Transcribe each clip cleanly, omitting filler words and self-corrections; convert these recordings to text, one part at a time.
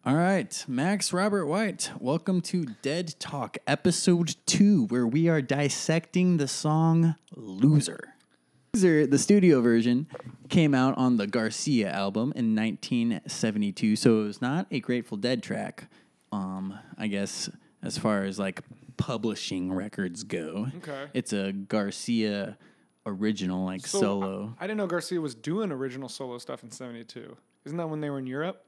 All right, Max Robert White, welcome to Dead Talk, episode 2, where we are dissecting the song Loser. Loser, the studio version, came out on the Garcia album in 1972, so it was not a Grateful Dead track, I guess, as far as like publishing records go. Okay. It's a Garcia original, like solo. I didn't know Garcia was doing original solo stuff in 72. Isn't that when they were in Europe?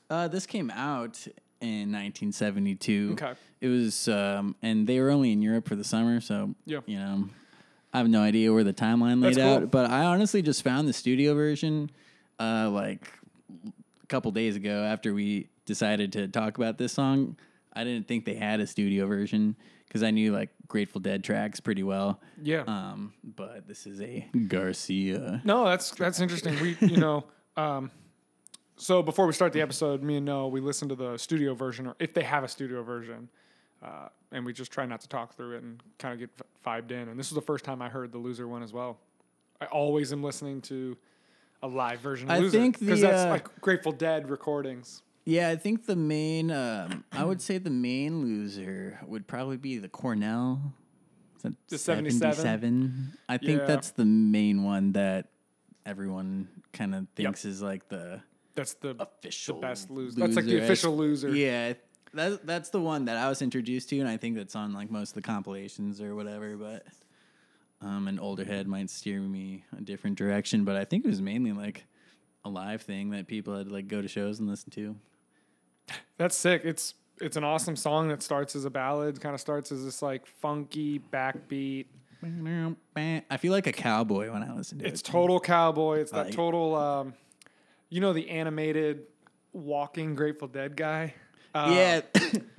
This came out in 1972. Okay. It was, and they were only in Europe for the summer, so, Yeah. you know, I have no idea where the timeline laid That's out. cool. But I honestly just found the studio version, like, a couple days ago after we decided to talk about this song. I didn't think they had a studio version because I knew, like, Grateful Dead tracks pretty well. Yeah. But this is a Garcia. No, that's interesting. We, so before we start the episode, me and Noah, we listened to the studio version, or if they have a studio version, and we just try not to talk through it and kind of get vibed in. And this was the first time I heard the Loser one as well. I always am listening to a live version of Loser. Because that's like Grateful Dead recordings. Yeah, I think the main, I would say the main loser would probably be the Cornell. Is that The 77? I think Yeah. that's the main one that everyone kind of thinks is like That's the official best loser. That's like the official loser. Yeah, that's the one that I was introduced to, and I think that's on like most of the compilations or whatever, but an older head might steer me a different direction, but I think it was mainly like a live thing that people had to like go to shows and listen to. That's sick. It's an awesome song that starts as a ballad, kind of starts as this like funky backbeat. I feel like a cowboy when I listen to it. It's total cowboy. It's that Like- total, the animated walking Grateful Dead guy. Yeah,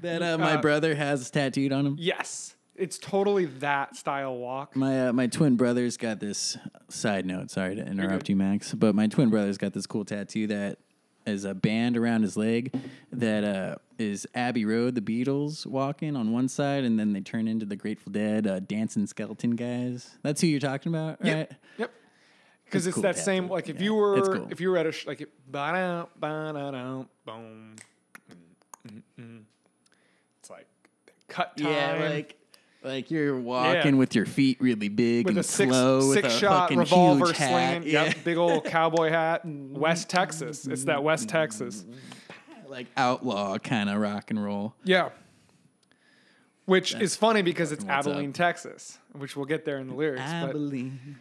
that my brother has tattooed on him. Yes. It's totally that style walk. My twin brother's got this, side note, sorry to interrupt you, Max, but my twin brother's got this cool tattoo that is a band around his leg that is Abbey Road, the Beatles walking on one side, and then they turn into the Grateful Dead dancing skeleton guys. That's who you're talking about, right? Yep. Because it's cool that tattoo. same, like if Yeah, you were it's cool. if you were at a like ba-da, ba-da-da, boom. It's like cut time. Yeah, like you're walking with your feet really big with and a slow with a six-shot fucking revolver huge hat. slinging. Yeah. Yep, big old cowboy hat. West Texas. It's that West Texas. Like outlaw kind of rock and roll. Yeah. Which is funny because it's what's Abilene, up. Texas, which we'll get there in the lyrics. Abilene.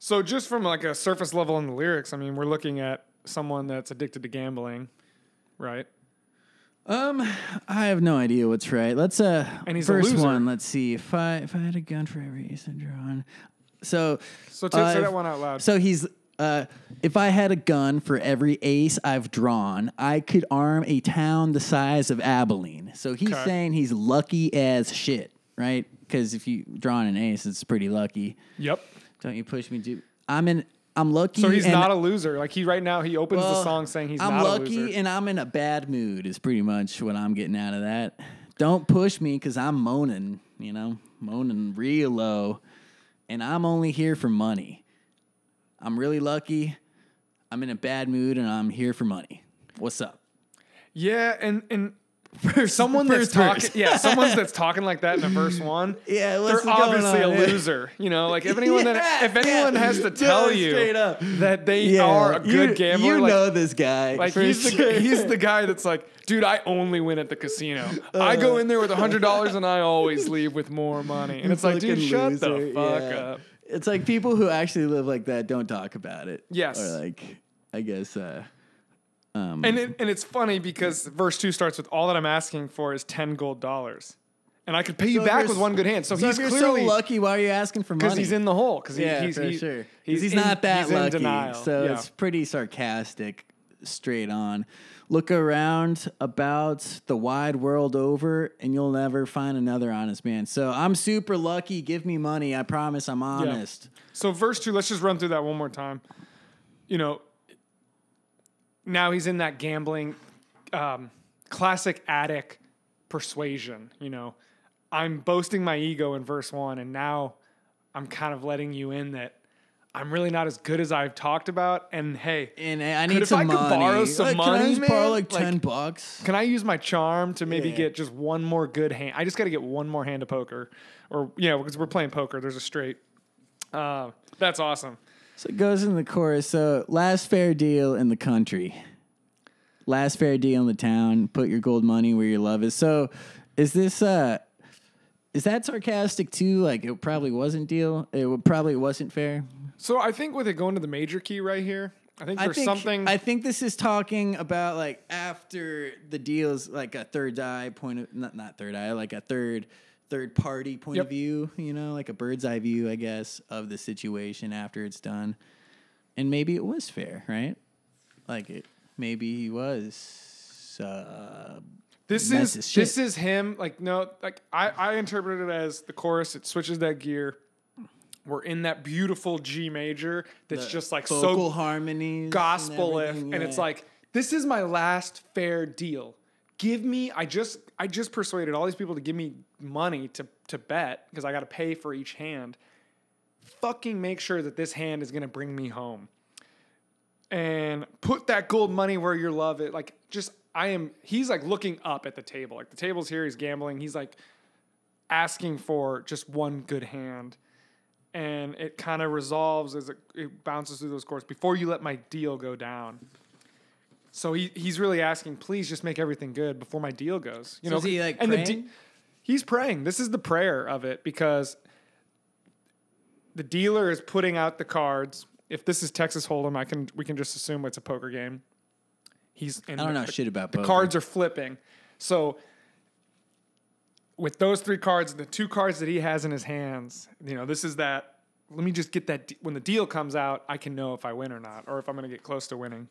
So just from like a surface level in the lyrics, I mean, we're looking at someone that's addicted to gambling, right? I have no idea what's right. Let's And he's a first loser. one. Let's see. If I had a gun for every ace I drawn. So So say that one out loud. So he's if I had a gun for every ace I've drawn, I could arm a town the size of Abilene. So he's Okay. saying he's lucky as shit, right? Because if you draw an ace, it's pretty lucky. Yep. Don't you push me to? I'm lucky. So he's and not a loser. Like right now he opens the song saying he's I'm not lucky a loser. and I'm in a bad mood is pretty much what I'm getting out of that. Don't push me because I'm moaning, moaning real low, and I'm only here for money. I'm really lucky. I'm in a bad mood and I'm here for money. What's up? Yeah, and someone that's talking, someone that's talking like that in the verse one, Yeah, what's they're going obviously on? a loser. Like if anyone has to tell you straight up. that they are a good gambler, You like, know this guy. like for he's sure. the guy that's like, dude, I only win at the casino. I go in there with $100 and I always leave with more money. And it's like, dude, Fucking shut the loser. fuck Yeah. up. It's like people who actually live like that don't talk about it. Yes. Or like, I guess. And it's funny because verse 2 starts with, all that I'm asking for is $10 gold. And I could pay you So back if with you're one good hand. So if he's you're clearly, so lucky. Why are you asking for money? because he's in the hole. Because for sure. He's not that he's lucky. in denial. So Yeah. it's pretty sarcastic, straight on. Look around about the wide world over, and you'll never find another honest man. So I'm super lucky. Give me money. I promise I'm honest. So verse 2, let's just run through that one more time. Now he's in that gambling, classic addict persuasion. I'm boasting my ego in verse 1, and now I'm kind of letting you in that I'm really not as good as I've talked about. And hey, And I need some money. If I could borrow some money, can I just borrow like man? $10? Can I use my charm to maybe get just one more good hand? I just got to get one more hand of poker, or because we're playing poker. There's a straight. That's awesome. So it goes in the chorus. So last fair deal in the country, last fair deal in the town. Put your gold money where your love is. So is this is that sarcastic too? Like it probably wasn't deal. It probably wasn't fair. So I think with it going to the major key right here, I think there's something. I think this is talking about like after the deal's like a third eye point of not third eye, like a third party point of view, like a bird's eye view, I guess, of the situation after it's done. And maybe it was fair, right? Like maybe he was This is him. Like, no, like I interpret it as the chorus. It switches that gear. We're in that beautiful G major that's just like vocal so harmonies, gospel-ish, and it's like, this is my last fair deal. Give me. I just persuaded all these people to give me money to bet because I got to pay for each hand. Fucking make sure that this hand is gonna bring me home, and put that gold money where your love is. Like, just. He's like looking up at the table. Like the table's here, he's gambling. He's like asking for just one good hand. And it kind of resolves as it bounces through those chords before you let my deal go down. So he's really asking, please just make everything good before my deal goes. Is he like praying? He's praying. This is the prayer of it because the dealer is putting out the cards. If this is Texas Hold'em, we can just assume it's a poker game. I don't know shit about poker. The cards are flipping. So with those 3 cards, the 2 cards that he has in his hands, this is that. Let me just get that. When the deal comes out, I can know if I win or not, or if I'm going to get close to winning.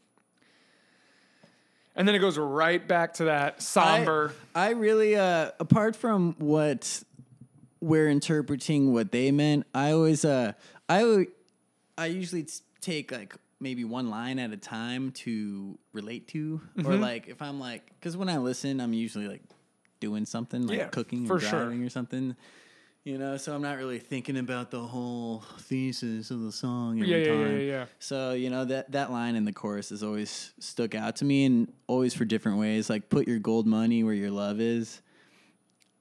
And then it goes right back to that somber. I really, apart from what we're interpreting what they meant, I usually take like maybe one line at a time to relate to, or like if I'm like, because when I listen, I'm usually like doing something like cooking or driving or something, so I'm not really thinking about the whole thesis of the song every time. Yeah. So, that line in the chorus has always stuck out to me, and always for different ways, like put your gold money where your love is,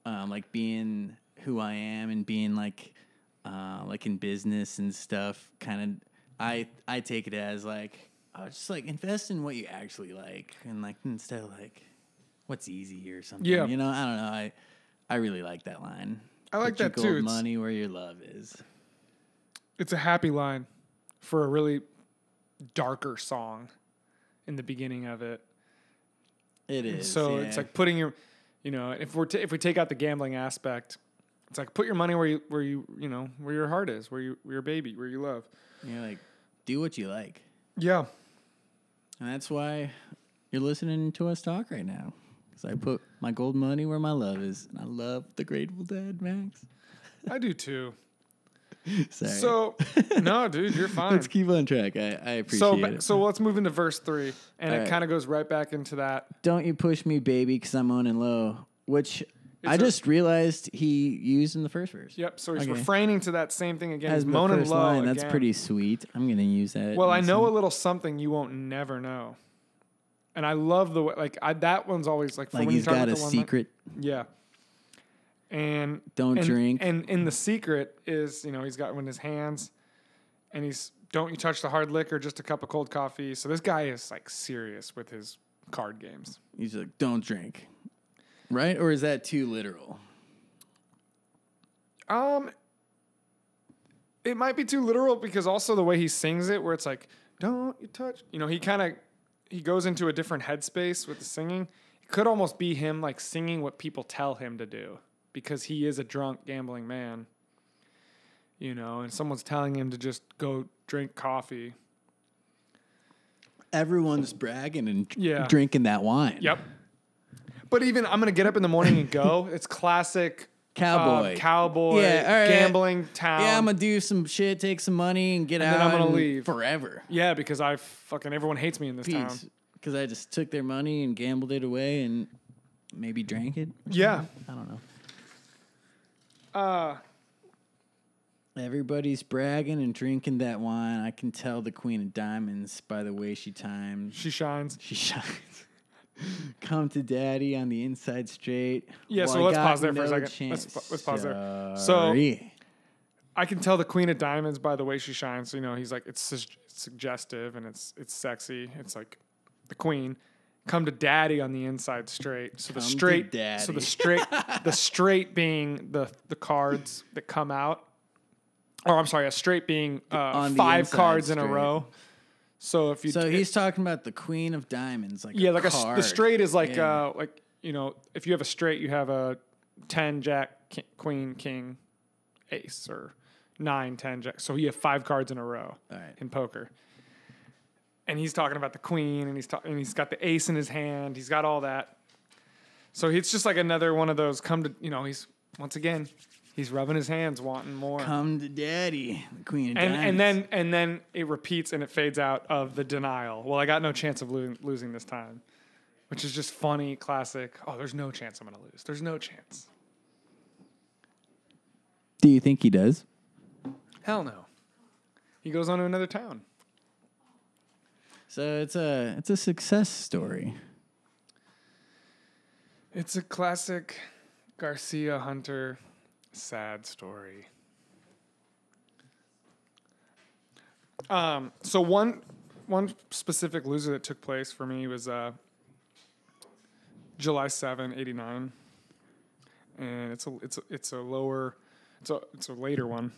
like being who I am and being like in business and stuff, kind of. I take it as like, just like invest in what you actually like, and like instead of like what's easy or something. Yeah. I don't know. I really like that line. I like Put that your too. Gold money where your love is. It's a happy line for a really darker song in the beginning of it. It is. So it's like putting your, if we take out the gambling aspect, it's like put your money where your heart is, where your baby, where you love. You're like, do what you like. Yeah. And that's why you're listening to us talk right now. Because I put my gold money where my love is. And I love the Grateful Dead, Max. I do too. Sorry. So, no, dude, you're fine. Let's keep on track. I appreciate it. So let's move into verse 3. And All it kind of goes right back into that. Don't you push me, baby, because I'm owning low. Which I just realized he used in the first verse. Yep. So he's refraining to that same thing again. As he's the moaning first low line. again. That's pretty sweet. I'm going to use that. Well, I know a little something you won't never know. And I love the way, that one's always like, like he's got a secret. Yeah. And don't drink. And in the secret is, he's got one in his hands, and don't you touch the hard liquor, just a cup of cold coffee. So this guy is like serious with his card games. He's like, don't drink. Right? Or is that too literal? It might be too literal because also the way he sings it, where it's like, don't you touch, he goes into a different headspace with the singing. It could almost be him like singing what people tell him to do because he is a drunk gambling man, and someone's telling him to just go drink coffee. Everyone's bragging and drinking that wine. Yep. But even I'm going to get up in the morning and go. It's classic cowboy, gambling town. Yeah, I'm going to do some shit, take some money and get out. And then I'm going to leave. Forever. Yeah, because everyone hates me in this town. Because I just took their money and gambled it away and maybe drank it. Yeah. I don't know. Everybody's bragging and drinking that wine. I can tell the Queen of Diamonds by the way she times. She shines. She shines. Come to daddy on the inside straight. Yeah, well, so let's pause there no for a second. Let's pause there. Sorry. So I can tell the Queen of Diamonds by the way she shines. So, you know, he's like, it's suggestive and it's sexy. It's like the Queen. Come to daddy on the inside straight. So the straight, so the straight being the cards that come out. Or I'm sorry, a straight being 5 cards straight in a row. So if you he's talking about the Queen of Diamonds, like the straight is like you know, if you have a straight, you have a 10 Jack Queen King Ace or 9 10 Jack. So you have 5 cards in a row in poker. And he's talking about the Queen, and he's got the Ace in his hand. He's got all that. So it's just like another one of those. He's once again. He's rubbing his hands, wanting more. Come to daddy, the Queen of Diamonds. And then it repeats and it fades out of the denial. Well, I got no chance of losing this time, which is just funny, classic. Oh, there's no chance I'm going to lose. There's no chance. Do you think he does? Hell no. He goes on to another town. So it's a success story. It's a classic Garcia Hunter sad story. So one specific loser that took place for me was July 7, 89. And it's a later one.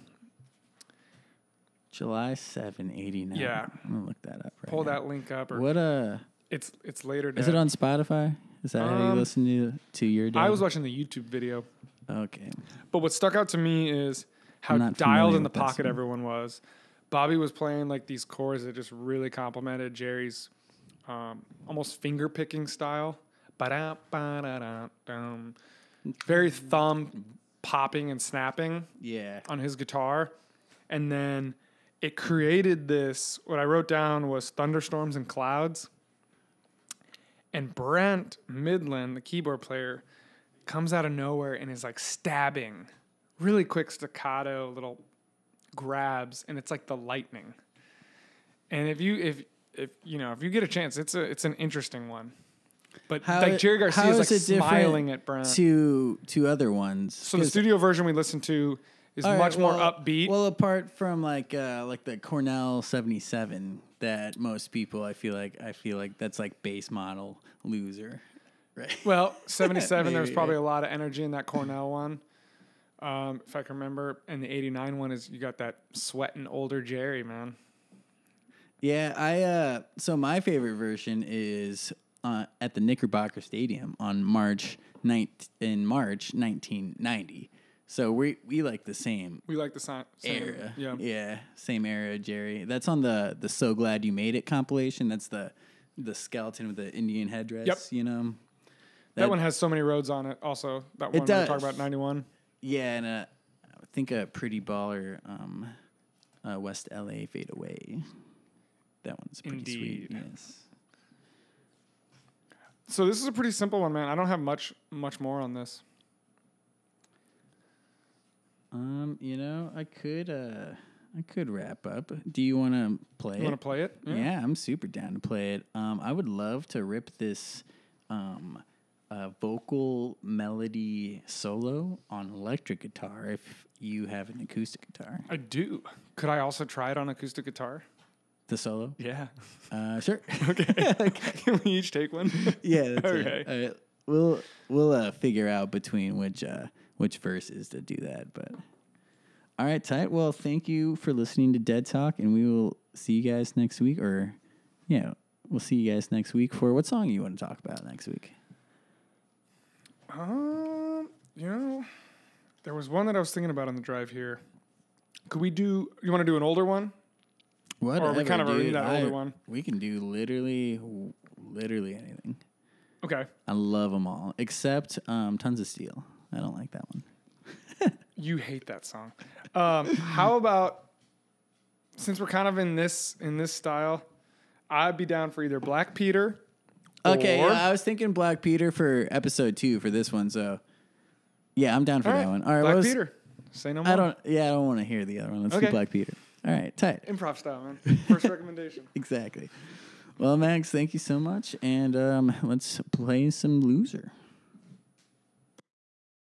July 7, 89. Yeah. I'm gonna look that up right Pull now. that link up. It's later. Is it on Spotify? Is that how you listen to your dad? I was watching the YouTube video. Okay. But what stuck out to me is how dialed in the pocket everyone was. Bobby was playing like these chords that just really complimented Jerry's almost finger picking style. Very thumb popping and snapping on his guitar. And then it created this, what I wrote down was thunderstorms and clouds. And Brent Midland, the keyboard player, comes out of nowhere and is like stabbing, really quick staccato little grabs, and it's like the lightning. And if you get a chance, it's an interesting one. But Jerry Garcia is like smiling at Brent. To other ones. So the studio version we listened to is much more upbeat. Well, apart from like the Cornell 77 that most people I feel like that's like base model loser. Right. Well, 77, there was probably a lot of energy in that Cornell one, if I can remember. And the 89 one is you got that sweating older Jerry, man. Yeah, so my favorite version is at the Knickerbocker Stadium on March 1990. So we like the same. We like the same era. Yeah, same era, Jerry. That's on the So Glad You Made It compilation. That's the skeleton with the Indian headdress. Yep. You know. That one has so many roads on it. Also, that one we talk about 91. Yeah, and I think a Pretty Baller, West LA Fade Away. That one's pretty sweet. Yes. So this is a pretty simple one, man. I don't have much more on this. I could wrap up. Do you want to play it? You want to play it? Yeah, I'm super down to play it. I would love to rip this vocal melody solo on electric guitar if you have an acoustic guitar. I do. Could I also try it on acoustic guitar? The solo? Yeah. Sure. Okay. Can we each take one? Yeah, that's okay. It. All right. We'll figure out between which verses to do that. But all right, tight. Well, thank you for listening to Dead Talk, and we will see you guys next week. We'll see you guys next week for what song you want to talk about next week. There was one that I was thinking about on the drive here. Could we do? You want to do an older one? Whatever, or we kind of already that older one. We can do literally anything. Okay. I love them all except Tons of Steel. I don't like that one. You hate that song. How about, since we're kind of in this style, I'd be down for either Black Peter. Okay, I was thinking Black Peter for episode 2 for this one. So yeah, I'm down for that one. All right, Black Peter. Say no more. I don't want to hear the other one. Let's do Black Peter. All right, tight. Improv style, man. First recommendation. Exactly. Well, Max, thank you so much, and let's play some Loser.